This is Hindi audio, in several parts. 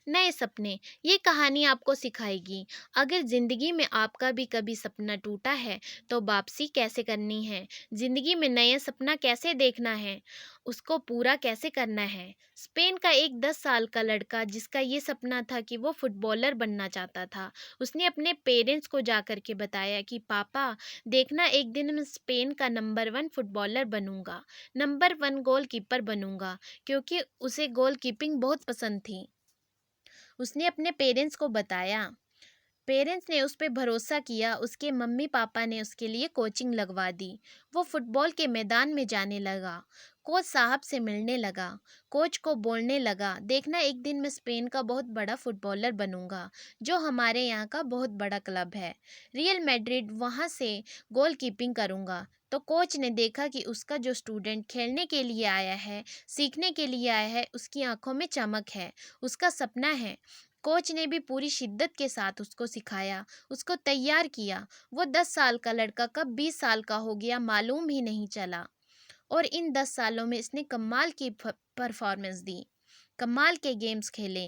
नए सपने। ये कहानी आपको सिखाएगी, अगर ज़िंदगी में आपका भी कभी सपना टूटा है तो वापसी कैसे करनी है, ज़िंदगी में नया सपना कैसे देखना है, उसको पूरा कैसे करना है। स्पेन का एक 10 साल का लड़का जिसका ये सपना था कि वो फुटबॉलर बनना चाहता था, उसने अपने पेरेंट्स को जाकर के बताया कि पापा देखना, एक दिन मैं स्पेन का नंबर 1 फुटबॉलर बनूंगा, नंबर 1 गोलकीपर बनूंगा, क्योंकि उसे गोल कीपिंग बहुत पसंद थी। उसने अपने पेरेंट्स को बताया। पेरेंट्स ने उस पे भरोसा किया, उसके मम्मी पापा ने उसके लिए कोचिंग लगवा दी। वो फुटबॉल के मैदान में जाने लगा, कोच साहब से मिलने लगा, कोच को बोलने लगा, देखना एक दिन मैं स्पेन का बहुत बड़ा फुटबॉलर बनूंगा, जो हमारे यहाँ का बहुत बड़ा क्लब है, रियल मैड्रिड, वहाँ से गोल कीपिंग करूँगा। तो कोच ने देखा कि उसका जो स्टूडेंट खेलने के लिए आया है, सीखने के लिए आया है, उसकी आंखों में चमक है, उसका सपना है। कोच ने भी पूरी शिद्दत के साथ उसको सिखाया, उसको तैयार किया। वो 10 साल का लड़का कब 20 साल का हो गया मालूम ही नहीं चला। और इन 10 सालों में इसने कमाल की परफॉर्मेंस दी, कमाल के गेम्स खेले।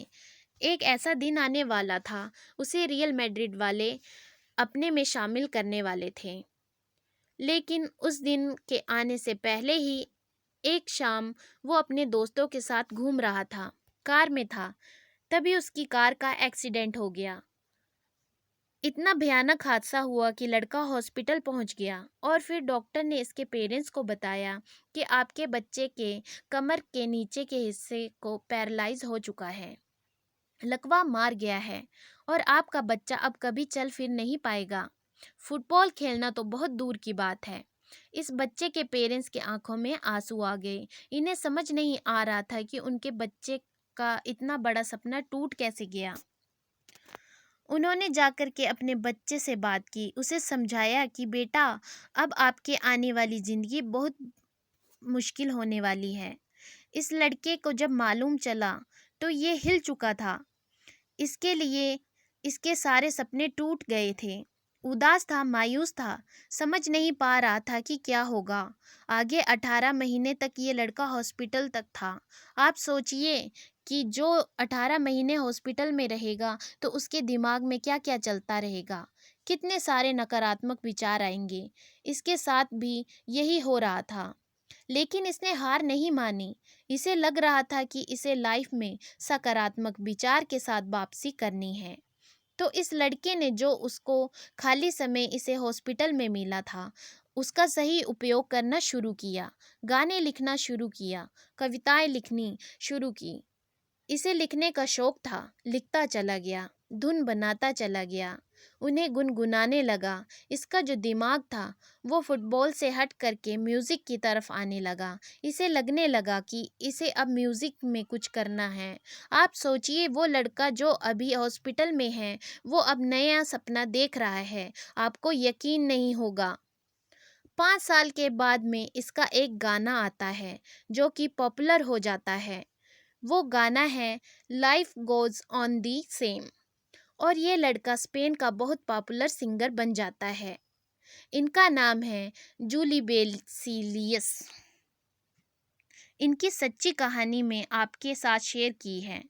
एक ऐसा दिन आने वाला था, उसे रियल मैड्रिड वाले अपने में शामिल करने वाले थे। लेकिन उस दिन के आने से पहले ही एक शाम वो अपने दोस्तों के साथ घूम रहा था, कार में था, तभी उसकी कार का एक्सीडेंट हो गया। इतना भयानक हादसा हुआ कि लड़का हॉस्पिटल पहुंच गया और फिर डॉक्टर ने इसके पेरेंट्स को बताया कि आपके बच्चे के कमर के नीचे के हिस्से को पैरालाइज हो चुका है, लकवा मार गया है और आपका बच्चा अब कभी चल फिर नहीं पाएगा। फुटबॉल खेलना तो बहुत दूर की बात है। इस बच्चे के पेरेंट्स की आंखों में आंसू आ गए। इन्हें समझ नहीं आ रहा था कि उनके बच्चे का इतना बड़ा सपना टूट कैसे गया। उन्होंने जाकर के अपने बच्चे से बात की, उसे समझाया कि बेटा, अब आपके आने वाली ज़िंदगी बहुत मुश्किल होने वाली है। इस लड़के को जब मालूम चला तो ये हिल चुका था। इसके लिए इसके सारे सपने टूट गए थे। उदास था, मायूस था, समझ नहीं पा रहा था कि क्या होगा आगे। 18 महीने तक ये लड़का हॉस्पिटल तक था। आप सोचिए कि जो 18 महीने हॉस्पिटल में रहेगा तो उसके दिमाग में क्या क्या चलता रहेगा, कितने सारे नकारात्मक विचार आएंगे। इसके साथ भी यही हो रहा था, लेकिन इसने हार नहीं मानी। इसे लग रहा था कि इसे लाइफ में सकारात्मक विचार के साथ वापसी करनी है। तो इस लड़के ने जो उसको खाली समय इसे हॉस्पिटल में मिला था, उसका सही उपयोग करना शुरू किया। गाने लिखना शुरू किया, कविताएं लिखनी शुरू की। इसे लिखने का शौक था, लिखता चला गया, धुन बनाता चला गया, उन्हें गुनगुनाने लगा। इसका जो दिमाग था वो फुटबॉल से हट करके म्यूज़िक की तरफ आने लगा। इसे लगने लगा कि इसे अब म्यूज़िक में कुछ करना है। आप सोचिए, वो लड़का जो अभी हॉस्पिटल में है, वो अब नया सपना देख रहा है। आपको यकीन नहीं होगा, 5 साल के बाद में इसका एक गाना आता है जो कि पॉपुलर हो जाता है। वो गाना है life goes on the same. और ये लड़का स्पेन का बहुत पॉपुलर सिंगर बन जाता है। इनका नाम है जूली बेसिलियस। इनकी सच्ची कहानी में आपके साथ शेयर की है।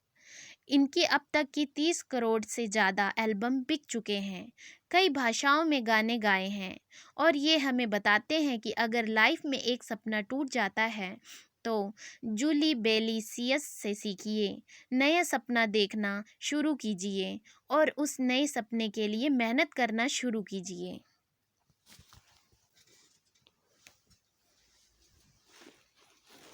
इनकी अब तक की 30 करोड़ से ज़्यादा एल्बम बिक चुके हैं, कई भाषाओं में गाने गाए हैं। और ये हमें बताते हैं कि अगर लाइफ में एक सपना टूट जाता है तो जूली बेलिसियस से सीखिए, नया सपना देखना शुरू कीजिए और उस नए सपने के लिए मेहनत करना शुरू कीजिए।